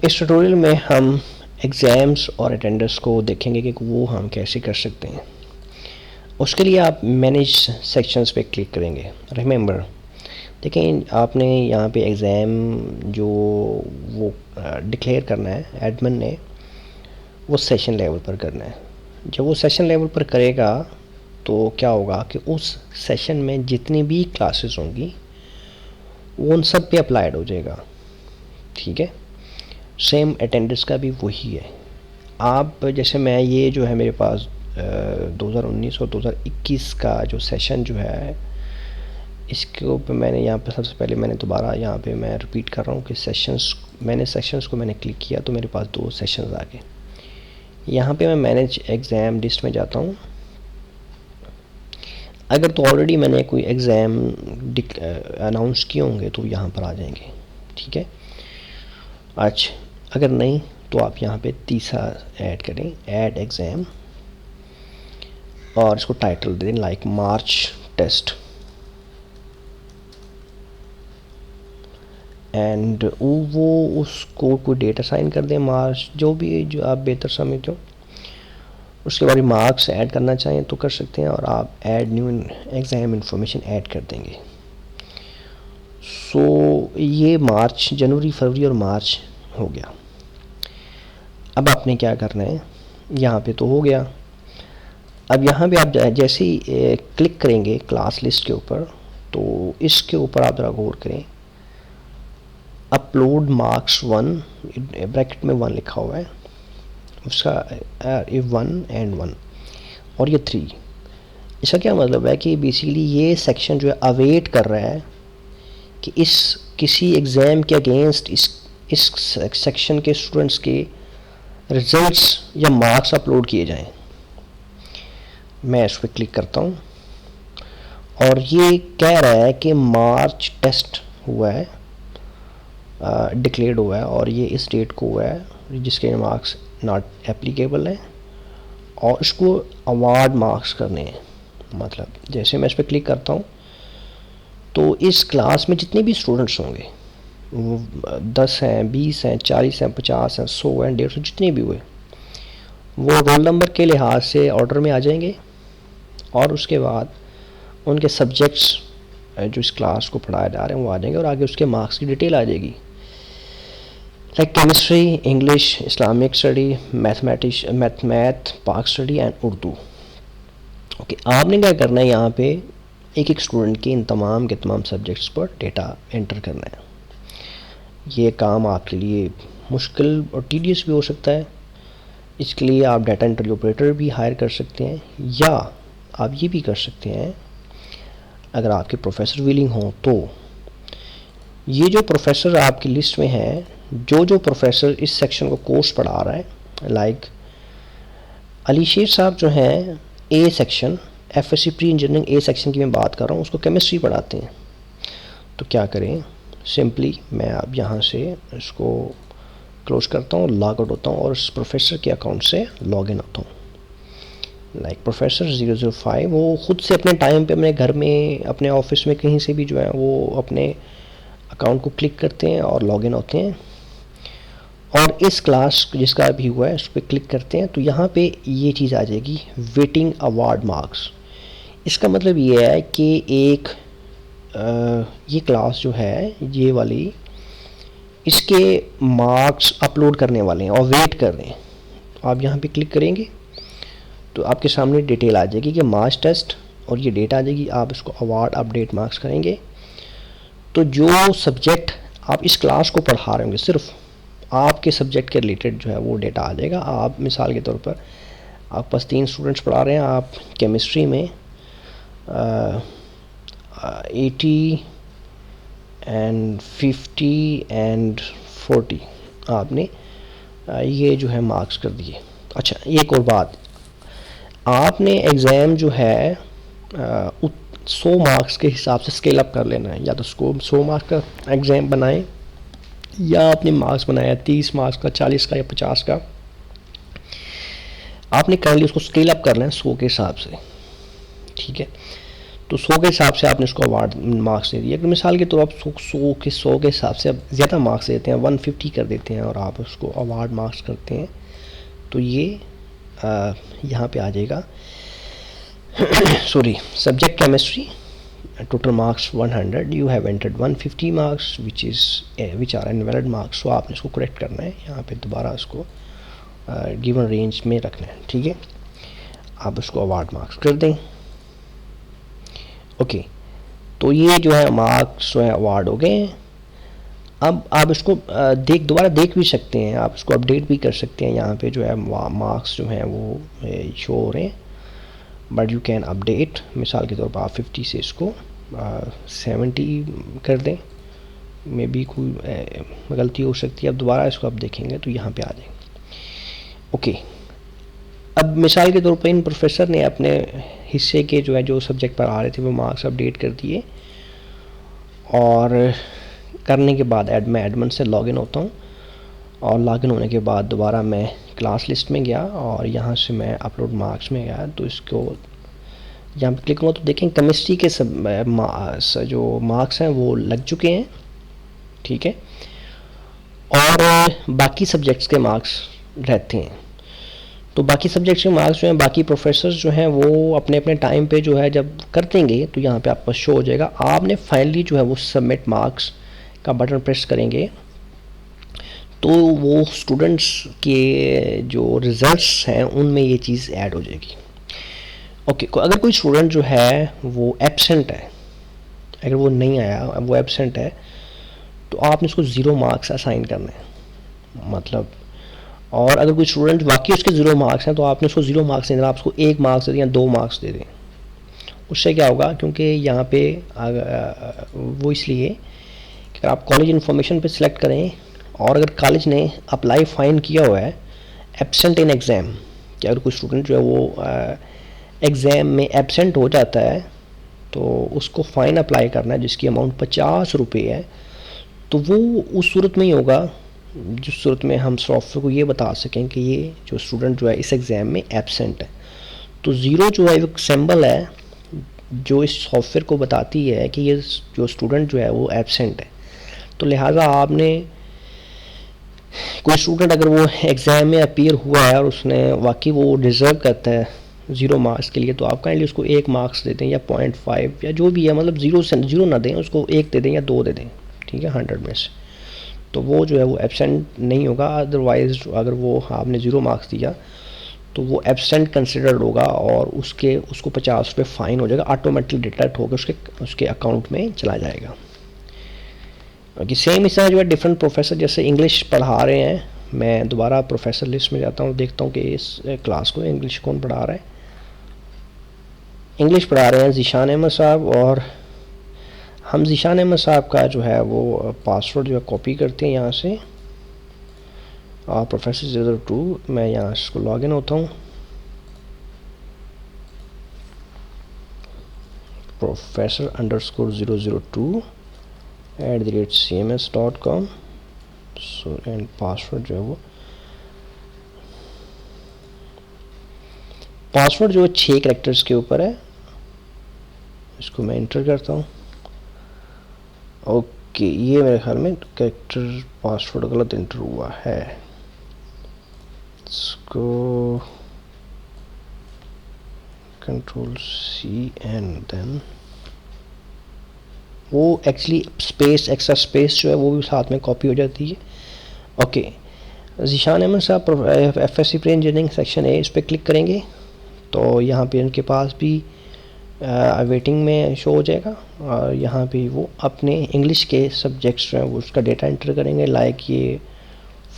इस ट्यूटोरियल में हम एग्ज़ाम्स और अटेंडेंस को देखेंगे कि वो हम कैसे कर सकते हैं। उसके लिए आप मैनेज सेक्शंस पे क्लिक करेंगे। रिमेंबर, देखें आपने यहाँ पे एग्ज़ाम जो वो डिक्लेयर करना है एडमिन ने, वो सेशन लेवल पर करना है। जब वो सेशन लेवल पर करेगा तो क्या होगा कि उस सेशन में जितनी भी क्लासेस होंगी वो उन सब पे अप्लाइड हो जाएगा। ठीक है, सेम अटेंडेंस का भी वही है। आप जैसे मैं ये जो है मेरे पास 2019 और 2021 का जो सेशन जो है इसके ऊपर मैंने यहाँ पे सबसे पहले मैंने दोबारा यहाँ पे मैं रिपीट कर रहा हूँ कि सेशंस को मैंने क्लिक किया तो मेरे पास 2 सेशंस आ गए। यहाँ पे मैं मैनेज एग्ज़ाम लिस्ट में जाता हूँ। अगर तो ऑलरेडी मैंने कोई एग्ज़ाम अनाउंस किए होंगे तो यहाँ पर आ जाएंगे। ठीक है, अच्छा अगर नहीं तो आप यहाँ पे तीसरा ऐड करें, ऐड एग्ज़ाम, और इसको टाइटल दे दें लाइक मार्च टेस्ट, एंड वो उसको कोई डेट असाइन कर दें, मार्च जो भी जो आप बेहतर समझते हो। उसके बाद मार्क्स ऐड करना चाहें तो कर सकते हैं, और आप add new exam information add कर देंगे। सो ये मार्च, जनवरी, फरवरी और मार्च हो गया। अब आपने क्या करना है, यहाँ पे तो हो गया। अब यहाँ पे आप जैसे ही क्लिक करेंगे क्लास लिस्ट के ऊपर तो इसके ऊपर आप ज़रा गौर करें, अपलोड मार्क्स 1 ब्रैकेट में 1 लिखा हुआ है, उसका 1 एंड 1 और ये 3। इसका क्या मतलब है कि बेसिकली ये सेक्शन जो है अवेट कर रहा है कि इस किसी एग्ज़ाम के अगेंस्ट इस सेक्शन के स्टूडेंट्स के रिजल्ट्स या मार्क्स अपलोड किए जाएं। मैं इस पर क्लिक करता हूँ और ये कह रहा है कि मार्च टेस्ट हुआ है, डिक्लेयर्ड हुआ है, और ये इस डेट को हुआ है जिसके मार्क्स नॉट एप्लीकेबल हैं, और इसको अवार्ड मार्क्स करने हैं। मतलब जैसे मैं इस पर क्लिक करता हूँ तो इस क्लास में जितने भी स्टूडेंट्स होंगे, वो 10 हैं, 20 हैं, 40 हैं, 50 हैं, 100 हैं, 150, जितने भी हुए वो रोल नंबर के लिहाज से ऑर्डर में आ जाएंगे, और उसके बाद उनके सब्जेक्ट्स जो इस क्लास को पढ़ाए जा रहे हैं वो आ जाएंगे, और आगे उसके मार्क्स की डिटेल आ जाएगी, like chemistry, English, Islamic study, math, पाक स्टडी एंड उर्दू। ओके, आपने क्या करना है, यहाँ पे एक एक स्टूडेंट के इन तमाम के तमाम सब्जेक्ट्स पर डेटा एंटर करना है। ये काम आपके लिए मुश्किल और टीडियस भी हो सकता है। इसके लिए आप डाटा एंट्री ऑपरेटर भी हायर कर सकते हैं, या आप ये भी कर सकते हैं अगर आपके प्रोफेसर विलिंग हो तो। ये जो प्रोफेसर आपकी लिस्ट में है, जो प्रोफेसर इस सेक्शन को कोर्स पढ़ा रहा है, लाइक अली शेर साहब जो हैं A section, FSc pre engineering A section की मैं बात कर रहा हूँ, उसको केमिस्ट्री पढ़ाते हैं। तो क्या करें, सिंपली मैं अब यहाँ से इसको क्लोज करता हूँ, लॉग आउट होता हूँ और उस प्रोफेसर के अकाउंट से लॉग इन होता हूँ। लाइक प्रोफेसर 005 वो ख़ुद से अपने टाइम पे अपने घर में, अपने ऑफिस में, कहीं से भी जो है वो अपने अकाउंट को क्लिक करते हैं और लॉग इन होते हैं, और इस क्लास जिसका भी हुआ है उस पर क्लिक करते हैं तो यहाँ पे ये चीज़ आ जाएगी, वेटिंग अवार्ड मार्क्स। इसका मतलब ये है कि एक ये क्लास जो है ये वाली, इसके मार्क्स अपलोड करने वाले हैं और वेट कर रहे हैं। तो आप यहाँ पे क्लिक करेंगे तो आपके सामने डिटेल आ जाएगी कि मार्च टेस्ट, और ये डेट आ जाएगी। आप इसको अवार्ड अपडेट मार्क्स करेंगे तो जो सब्जेक्ट आप इस क्लास को पढ़ा रहे होंगे, सिर्फ आपके सब्जेक्ट के रिलेटेड जो है वो डेटा आ जाएगा। आप मिसाल के तौर पर आप पास 3 स्टूडेंट्स पढ़ा रहे हैं, आप केमिस्ट्री में 80 एंड 50 एंड 40 आपने ये जो है मार्क्स कर दिए। अच्छा, एक और बात, आपने एग्ज़ाम जो है 100 मार्क्स के हिसाब से स्केल अप कर लेना है। या तो उसको 100 मार्क्स का एग्ज़ाम बनाएं, या आपने मार्क्स बनाया 30 मार्क्स का, 40 का या 50 का, आपने कर लिया, उसको स्केल अप कर लें 100 के हिसाब से। ठीक है, तो 100 के हिसाब से आपने उसको अवार्ड मार्क्स दे दिए। अगर मिसाल के तौर पर आप 100 के हिसाब से आप ज़्यादा मार्क्स देते हैं, 150 कर देते हैं और आप उसको अवार्ड मार्क्स करते हैं, तो ये यहाँ पे आ जाएगा sorry, subject chemistry total marks 100, you have entered 150 marks which are invalid marks. तो आपने इसको करेक्ट करना है, यहाँ पे दोबारा इसको गिवन रेंज में रखना है, ठीक है। आप उसको अवार्ड मार्क्स कर दें। ओके, तो ये जो है मार्क्स जो है अवार्ड हो गए हैं। अब आप इसको दोबारा देख भी सकते हैं, आप इसको अपडेट भी कर सकते हैं। यहाँ पे जो है मार्क्स जो हैं वो शो हो रहे हैं, बट यू कैन अपडेट। मिसाल के तौर पर आप 50 से इसको 70 कर दें, मे बी कोई गलती हो सकती है। अब दोबारा इसको आप देखेंगे तो यहाँ पे आ जाएंगे। ओके, अब मिसाल के तौर पर इन प्रोफेसर ने अपने हिस्से के जो है जो सब्जेक्ट पर आ रहे थे वो मार्क्स अपडेट कर दिए, और करने के बाद मैं एडमिन से लॉगिन होता हूँ, और लॉगिन होने के बाद दोबारा मैं क्लास लिस्ट में गया और यहाँ से मैं अपलोड मार्क्स में गया। तो इसको यहाँ पर क्लिक करूँ तो देखें केमिस्ट्री के सब जो मार्क्स हैं वो लग चुके हैं, ठीक है, और बाकी सब्जेक्ट्स के मार्क्स रहते हैं। तो बाकी सब्जेक्ट्स के मार्क्स जो हैं बाकी प्रोफेसर्स जो हैं वो अपने अपने टाइम पे जो है जब कर देंगे तो यहाँ पे आपका शो हो जाएगा। आपने फाइनली जो है वो सबमिट मार्क्स का बटन प्रेस करेंगे तो वो स्टूडेंट्स के जो रिज़ल्ट्स हैं उनमें ये चीज़ ऐड हो जाएगी। ओके, अगर कोई स्टूडेंट जो है वो एब्सेंट है, अगर वो नहीं आया, वो एब्सेंट है, तो आपने उसको 0 मार्क्स असाइन करने हैं, मतलब। और अगर कोई स्टूडेंट वाकई उसके 0 मार्क्स हैं तो आपने उसको 0 मार्क्स नहीं देना, आप उसको 1 मार्क्स दे दें या 2 मार्क्स दे दें। उससे क्या होगा, क्योंकि यहाँ पे वो इसलिए कि अगर आप कॉलेज इन्फॉर्मेशन पे सिलेक्ट करें और अगर कॉलेज ने अप्लाई फाइन किया हुआ है एब्सेंट इन एग्ज़ाम, कि अगर कोई स्टूडेंट जो है वो एग्ज़ाम में एब्सेंट हो जाता है तो उसको फ़ाइन अप्लाई करना है जिसकी अमाउंट 50 रुपये है, तो वो उस सूरत में ही होगा जिस सूरत में हम सॉफ्टवेयर को ये बता सकें कि ये जो स्टूडेंट जो है इस एग्ज़ाम में एब्सेंट है। तो 0 जो है एक सिंबल है जो इस सॉफ्टवेयर को बताती है कि ये जो स्टूडेंट जो है वो एब्सेंट है। तो लिहाजा आपने कोई स्टूडेंट अगर वो एग्ज़ाम में अपीयर हुआ है और उसने वाकई वो डिज़र्व करता है 0 मार्क्स के लिए, तो आप काइंडली उसको 1 मार्क्स दे दें या 0.5 या जो भी है, मतलब 0 ना दें, उसको 1 दे दें या 2 दे दें, ठीक है, 100 में से। तो वो जो है वो एब्सेंट नहीं होगा। अदरवाइज़ अगर वो आपने 0 मार्क्स दिया तो वो एब्सेंट कंसिडर्ड होगा और उसको 50 रुपये फ़ाइन हो जाएगा, ऑटोमेटिकली डिटेक्ट होकर उसके अकाउंट में चला जाएगा। कि सेम इस तरह जो है डिफरेंट प्रोफेसर जैसे इंग्लिश पढ़ा रहे हैं, मैं दोबारा प्रोफेसर लिस्ट में जाता हूँ, देखता हूँ कि इस क्लास को इंग्लिश कौन पढ़ा रहा है। इंग्लिश पढ़ा रहे हैं ज़ीशान अहमद साहब, और हम ज़ीशान अहमद साहब का जो है वो पासवर्ड जो है कॉपी करते हैं यहाँ से, और प्रोफेसर 02 मैं यहाँ इसको लॉगिन होता हूँ, professor_002 @cms.com। So and password जो है वो पासवर्ड जो है 6 कैरेक्टर्स के ऊपर है, इसको मैं इंटर करता हूँ। ओके, ये मेरे ख्याल में कैरेक्टर पासवर्ड गलत इंटर हुआ है, इसको Ctrl+C एंड देन वो एक्चुअली स्पेस एक्स्ट्रा स्पेस जो है वो भी साथ में कॉपी हो जाती है। ओके, ज़ीशान अहमद साहब FSC pre engineering section A, इस पर क्लिक करेंगे तो यहाँ पे उनके पास भी वेटिंग में शो हो जाएगा, और यहाँ पे वो अपने इंग्लिश के सब्जेक्ट्स जो हैं वो उसका डेटा एंटर करेंगे, लाइक ये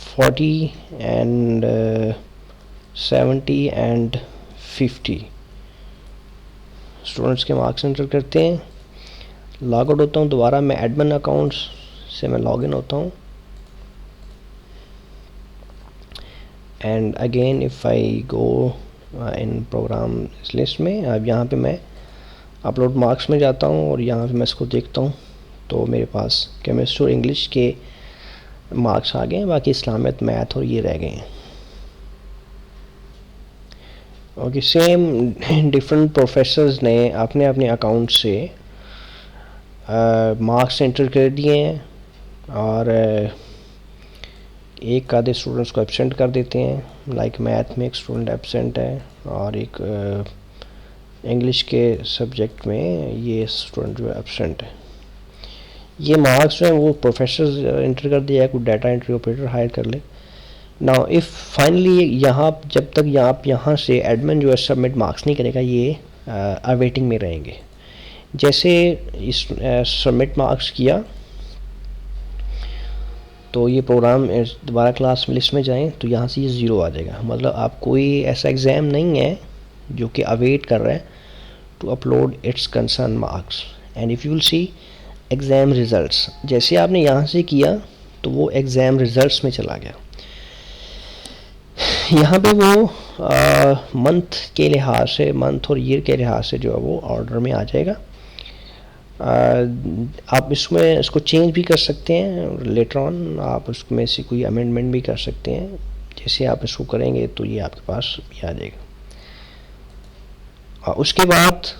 40 एंड 70 एंड 50 स्टूडेंट्स के मार्क्स एंटर करते हैं। लॉग आउट होता हूँ, दोबारा मैं एडमिन अकाउंट्स से मैं लॉगिन होता हूँ, and again if I go in program list में, अब यहाँ पे मैं अपलोड मार्क्स में जाता हूँ और यहाँ पे मैं इसको देखता हूँ तो मेरे पास केमिस्ट्री और इंग्लिश के मार्क्स आ गए हैं, बाकी इस्लामियत, मैथ और ये रह गए हैं। ओके, सेम डिफरेंट प्रोफेसर्स ने अपने अपने अकाउंट से मार्क्स एंटर कर दिए हैं और एक आधे स्टूडेंट्स को एब्सेंट कर देते हैं। लाइक मैथ में एक स्टूडेंट एब्सेंट है और एक इंग्लिश के सब्जेक्ट में ये स्टूडेंट जो है एब्सेंट है। ये मार्क्स जो है वो प्रोफेसर एंटर कर दिया है, कोई डाटा एंट्री ऑपरेटर हायर कर ले। नाउ इफ़ फाइनली यहाँ जब तक आप यहाँ से एडमिन जो है सबमिट मार्क्स नहीं करेगा, ये अवेटिंग में रहेंगे। जैसे इस सबमिट मार्क्स किया तो ये प्रोग्राम दोबारा क्लास लिस्ट में जाएं तो यहाँ से ये ज़ीरो आ जाएगा। मतलब आप कोई ऐसा एग्ज़ाम नहीं है जो कि अवेट कर रहा है to upload its concern marks. And if you will see exam results, जैसे आपने यहाँ से किया तो वो एग्ज़ाम रिज़ल्ट्स में चला गया। यहाँ पे वो मंथ के लिहाज से, मंथ और ईयर के लिहाज से जो है वो ऑर्डर में आ जाएगा। आप इसमें इसको चेंज भी कर सकते हैं लेटर ऑन, आप उसमें से कोई अमेंडमेंट भी कर सकते हैं। जैसे आप इसको करेंगे तो ये आपके पास ये आ जाएगा। उसके बाद